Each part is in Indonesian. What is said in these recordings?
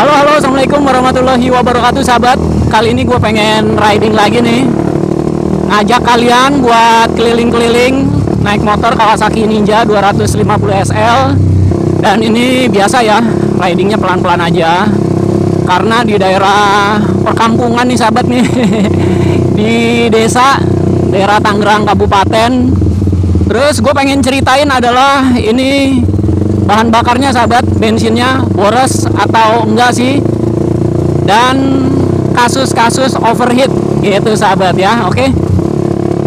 Halo, assalamualaikum warahmatullahi wabarakatuh, sahabat. Kali ini gue pengen riding lagi nih, ngajak kalian buat keliling-keliling naik motor Kawasaki Ninja 250 SL. Dan ini biasa ya, ridingnya pelan-pelan aja, karena di daerah perkampungan nih sahabat nih di desa, daerah Tangerang Kabupaten. Terus gue pengen ceritain adalah ini bahan bakarnya sahabat, bensinnya boros atau enggak sih, dan kasus-kasus overheat gitu sahabat ya. Oke,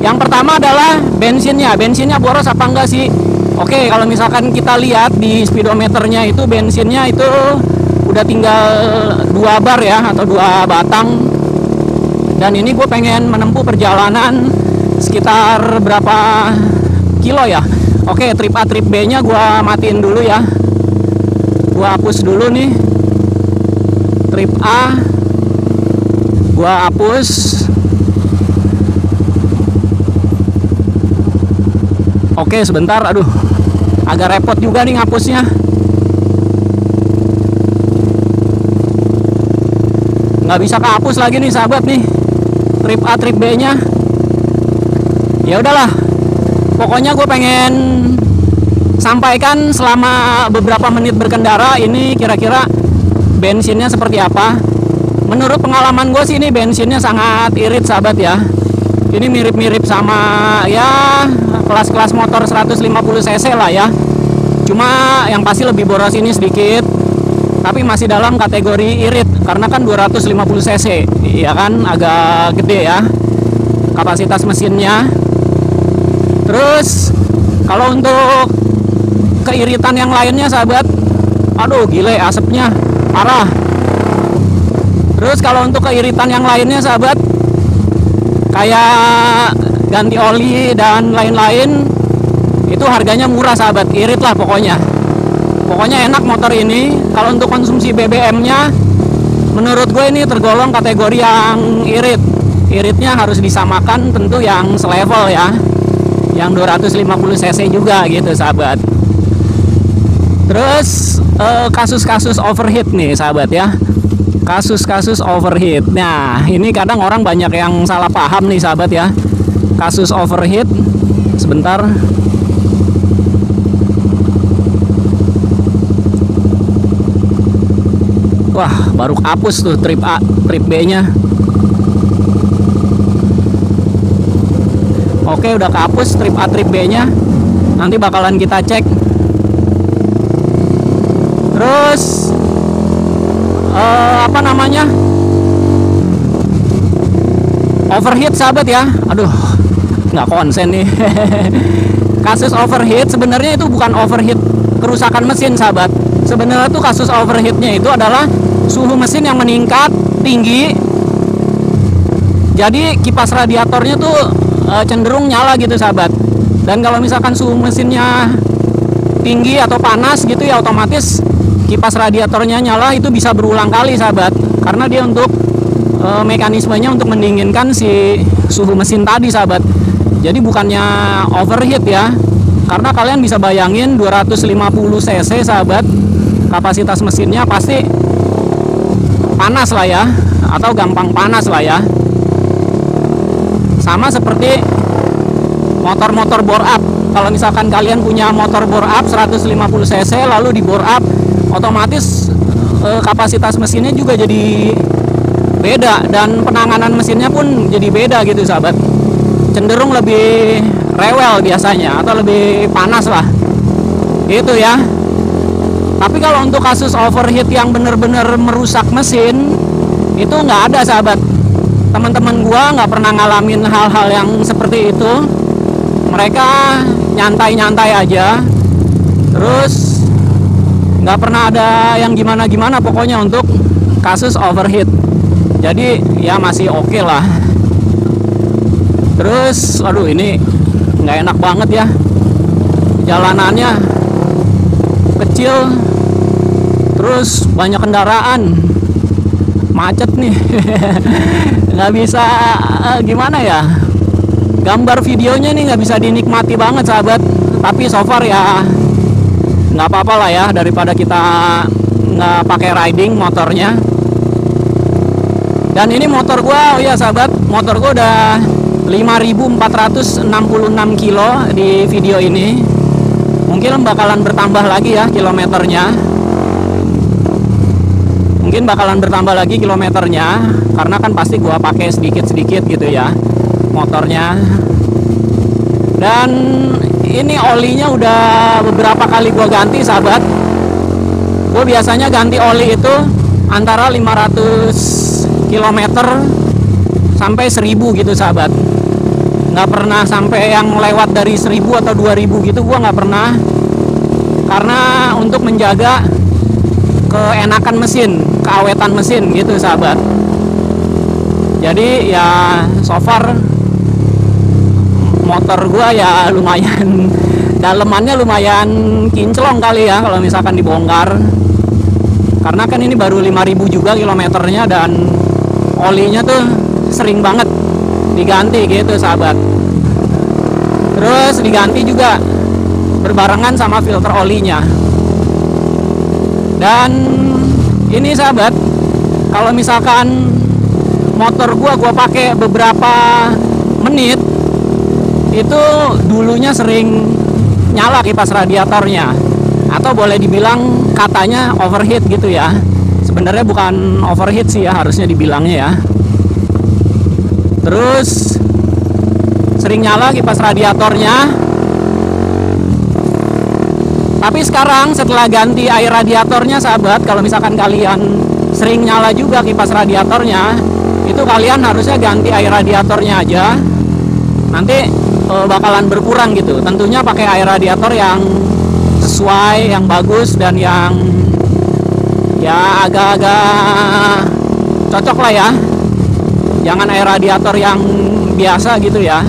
yang pertama adalah bensinnya boros apa enggak sih. Oke, kalau misalkan kita lihat di speedometernya itu bensinnya itu udah tinggal 2 bar ya, atau 2 batang. Dan ini gue pengen menempuh perjalanan sekitar berapa kilo ya. Oke, trip A trip B nya gue matiin dulu ya, gue hapus dulu nih. Trip A gue hapus. Oke, sebentar, aduh agak repot juga nih ngapusnya. Nggak bisa kehapus lagi nih sahabat nih, trip A trip B nya. Ya udahlah, pokoknya gue pengen sampaikan selama beberapa menit berkendara ini kira-kira bensinnya seperti apa. Menurut pengalaman gue sih ini bensinnya sangat irit sahabat ya. Ini mirip-mirip sama ya kelas-kelas motor 150 cc lah ya. Cuma yang pasti lebih boros ini sedikit, tapi masih dalam kategori irit karena kan 250 cc. Iya kan, agak gede ya kapasitas mesinnya. Terus kalau untuk keiritan yang lainnya sahabat, aduh gile, asapnya parah. Terus kalau untuk keiritan yang lainnya sahabat, kayak ganti oli dan lain-lain, itu harganya murah sahabat, irit lah pokoknya. Pokoknya enak motor ini. Kalau untuk konsumsi BBM-nya, menurut gue ini tergolong kategori yang irit. Iritnya harus disamakan tentu yang selevel ya, yang 250 cc juga gitu sahabat. Terus kasus-kasus overheat nih sahabat ya, kasus-kasus overheat. Nah ini kadang orang banyak yang salah paham nih sahabat ya, kasus overheat. Sebentar, wah baru hapus tuh trip A trip B nya. Oke, udah kehapus trip A trip B nya. Nanti bakalan kita cek. Terus apa namanya, overheat sahabat ya. Aduh nggak konsen nih kasus overheat sebenarnya itu bukan overheat kerusakan mesin sahabat. Sebenarnya tuh kasus overheatnya itu adalah suhu mesin yang meningkat tinggi, jadi kipas radiatornya tuh cenderung nyala gitu sahabat. Dan kalau misalkan suhu mesinnya tinggi atau panas gitu ya, otomatis kipas radiatornya nyala itu bisa berulang kali sahabat, karena dia untuk mekanismenya untuk mendinginkan si suhu mesin tadi sahabat. Jadi bukannya overheat ya, karena kalian bisa bayangin 250 cc sahabat, kapasitas mesinnya pasti panas lah ya, atau gampang panas lah ya. Sama seperti motor-motor bore up. Kalau misalkan kalian punya motor bore up 150 cc lalu di bore up, otomatis kapasitas mesinnya juga jadi beda, dan penanganan mesinnya pun jadi beda gitu sahabat. Cenderung lebih rewel biasanya, atau lebih panas lah gitu ya. Tapi kalau untuk kasus overheat yang benar-benar merusak mesin, itu nggak ada sahabat. Teman-teman gua nggak pernah ngalamin hal-hal yang seperti itu. Mereka nyantai-nyantai aja, terus nggak pernah ada yang gimana-gimana pokoknya untuk kasus overheat. Jadi ya masih oke lah. Terus aduh ini nggak enak banget ya, jalanannya kecil, terus banyak kendaraan, macet nih nggak bisa gimana ya, gambar videonya nih nggak bisa dinikmati banget sahabat. Tapi so far ya nggak apa-apa lah ya, daripada kita nggak pakai riding motornya. Dan ini motor gua, oh ya sahabat, motor gua udah 5.466 kilo di video ini. Mungkin bakalan bertambah lagi ya kilometernya. Mungkin bakalan bertambah lagi kilometernya karena kan pasti gua pakai sedikit-sedikit gitu ya motornya. Dan ini olinya udah beberapa kali gua ganti sahabat. Gua biasanya ganti oli itu antara 500 km sampai 1000 gitu sahabat. Nggak pernah sampai yang lewat dari 1000 atau 2000 gitu, gua nggak pernah. Karena untuk menjaga keenakan mesin, keawetan mesin gitu sahabat. Jadi ya so far motor gua ya lumayan dalemannya lumayan kinclong kali ya kalau misalkan dibongkar. Karena kan ini baru 5.000 juga kilometernya dan olinya tuh sering banget diganti gitu sahabat. Terus diganti juga berbarengan sama filter olinya. Dan ini sahabat, kalau misalkan motor gua pakai beberapa menit, itu dulunya sering nyala kipas radiatornya, atau boleh dibilang katanya overheat gitu ya. Sebenarnya bukan overheat sih ya, harusnya dibilangnya ya. Terus sering nyala kipas radiatornya. Tapi sekarang setelah ganti air radiatornya sahabat, kalau misalkan kalian sering nyala juga kipas radiatornya, itu kalian harusnya ganti air radiatornya aja. Nanti bakalan berkurang gitu. Tentunya pakai air radiator yang sesuai, yang bagus, dan yang ya agak-agak cocok lah ya. Jangan air radiator yang biasa gitu ya.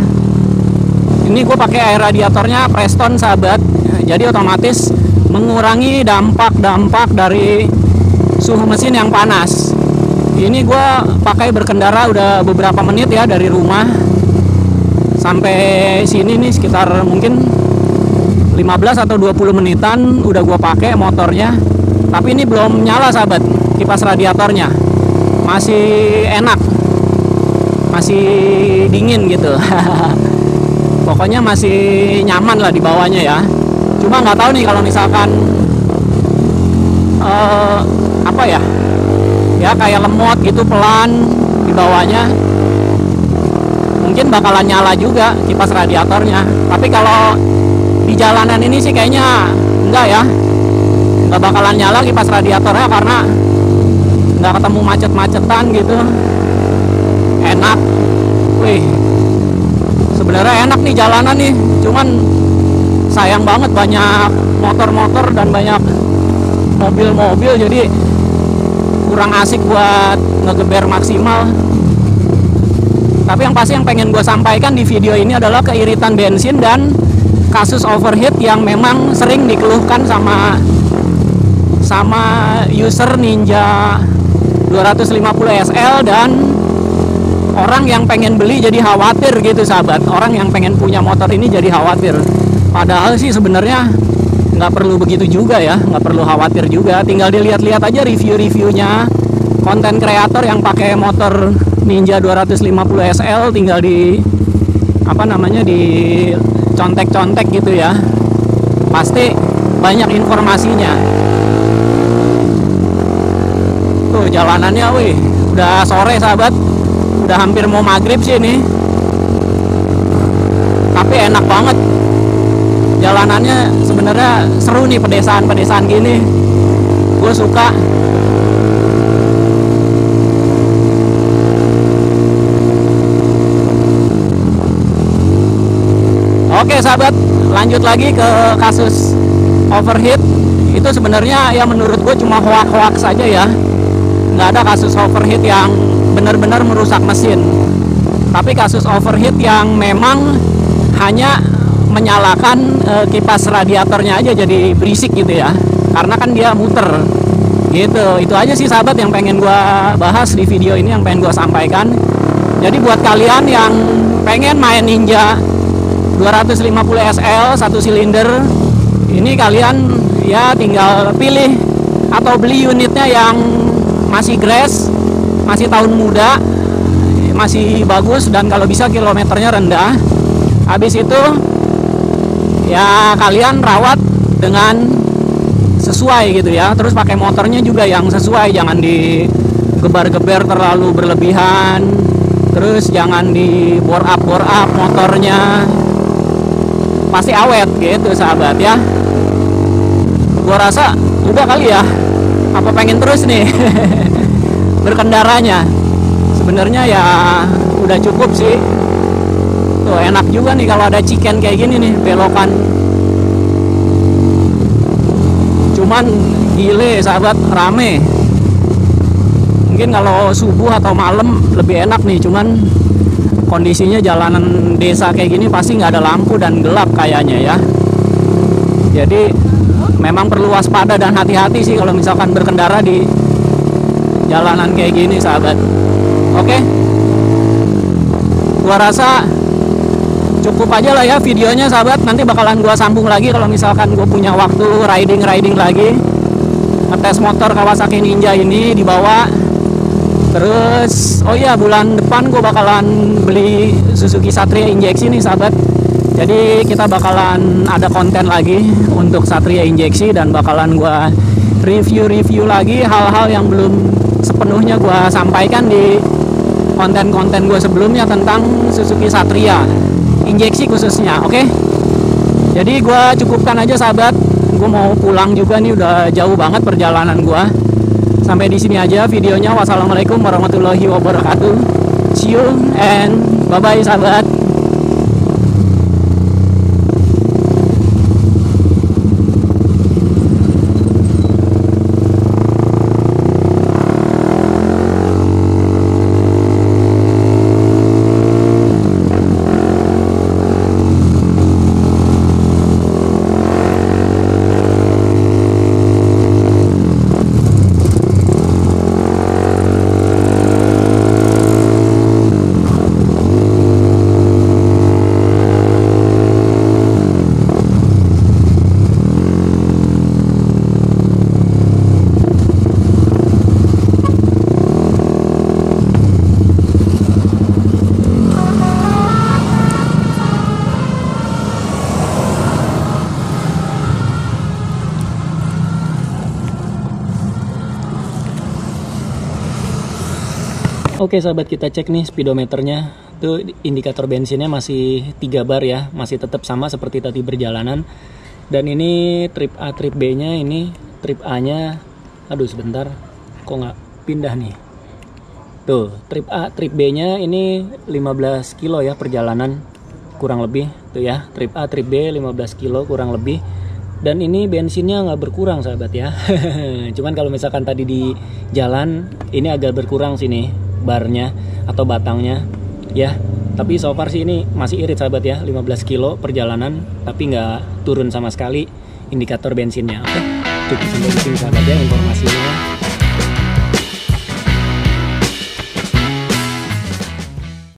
Ini gue pakai air radiatornya Preston sahabat. Jadi otomatis mengurangi dampak-dampak dari suhu mesin yang panas. Ini gue pakai berkendara udah beberapa menit ya dari rumah sampai sini nih, sekitar mungkin 15 atau 20 menitan udah gue pakai motornya. Tapi ini belum nyala sahabat kipas radiatornya. Masih enak. Masih dingin gitu. Pokoknya masih nyaman lah di bawahnya ya. Cuma nggak tahu nih kalau misalkan apa ya kayak lemot gitu pelan di bawahnya, mungkin bakalan nyala juga kipas radiatornya. Tapi kalau di jalanan ini sih kayaknya enggak ya, nggak bakalan nyala kipas radiatornya karena nggak ketemu macet-macetan gitu. Enak, wih, sebenarnya enak nih jalanan nih, cuman sayang banget banyak motor-motor dan banyak mobil-mobil, jadi kurang asik buat ngegeber maksimal. Tapi yang pasti yang pengen gue sampaikan di video ini adalah keiritan bensin dan kasus overheat yang memang sering dikeluhkan sama user Ninja 250 SL, dan orang yang pengen beli jadi khawatir gitu sahabat. Orang yang pengen punya motor ini jadi khawatir. Padahal sih sebenarnya nggak perlu begitu juga ya, nggak perlu khawatir juga. Tinggal dilihat-lihat aja review-reviewnya konten kreator yang pakai motor Ninja 250 SL, tinggal di di contek-contek gitu ya. Pasti banyak informasinya. Tuh jalanannya, wih, udah sore sahabat, udah hampir mau maghrib sih ini. Tapi enak banget. Jalanannya sebenarnya seru nih, pedesaan-pedesaan gini. Gue suka. Oke sahabat, lanjut lagi ke kasus overheat. Itu sebenarnya ya menurut gue cuma hoax saja ya. Nggak ada kasus overheat yang benar-benar merusak mesin. Tapi kasus overheat yang memang hanya menyalakan kipas radiatornya aja jadi berisik gitu ya, karena kan dia muter gitu. Itu aja sih sahabat yang pengen gua bahas di video ini, yang pengen gua sampaikan. Jadi buat kalian yang pengen main Ninja 250 SL 1 silinder, ini kalian ya tinggal pilih atau beli unitnya yang masih grass, masih tahun muda, masih bagus, dan kalau bisa kilometernya rendah. Habis itu ya kalian rawat dengan sesuai gitu ya. Terus pakai motornya juga yang sesuai, jangan digebar-geber terlalu berlebihan. Terus jangan di bore up motornya, pasti awet gitu sahabat ya. Gua rasa udah kali ya, apa pengen terus nih berkendaranya. Sebenarnya ya udah cukup sih. Tuh enak juga nih kalau ada chicken kayak gini nih, belokan. Cuman gile sahabat, rame. Mungkin kalau subuh atau malam lebih enak nih, cuman kondisinya jalanan desa kayak gini pasti nggak ada lampu dan gelap kayaknya ya. Jadi memang perlu waspada dan hati-hati sih kalau misalkan berkendara di jalanan kayak gini sahabat. Oke, gua rasa cukup aja lah ya videonya sahabat. Nanti bakalan gua sambung lagi kalau misalkan gua punya waktu riding lagi, ngetes motor Kawasaki Ninja ini dibawa. Terus oh iya, bulan depan gua bakalan beli Suzuki Satria injeksi nih sahabat. Jadi kita bakalan ada konten lagi untuk Satria injeksi, dan bakalan gua review lagi hal-hal yang belum sepenuhnya gua sampaikan di konten-konten gua sebelumnya tentang Suzuki Satria injeksi khususnya. Oke, jadi gue cukupkan aja sahabat. Gue mau pulang juga nih, udah jauh banget perjalanan gue. Sampai di sini aja videonya. Wassalamualaikum warahmatullahi wabarakatuh. See you and bye bye sahabat. Oke sahabat, kita cek nih speedometernya. Tuh indikator bensinnya masih 3 bar ya, masih tetap sama seperti tadi berjalanan. Dan ini trip A, trip B nya, ini trip A nya, aduh sebentar, kok nggak pindah nih. Tuh trip A, trip B nya ini 15 kilo ya perjalanan kurang lebih. Tuh ya, trip A, trip B 15 kilo kurang lebih. Dan ini bensinnya nggak berkurang sahabat ya. Cuman kalau misalkan tadi di jalan ini agak berkurang sini barnya atau batangnya ya. Tapi so far sih ini masih irit sahabat ya, 15 kilo perjalanan tapi nggak turun sama sekali indikator bensinnya. Oke, cukup sampai di sini sahabat ya informasinya.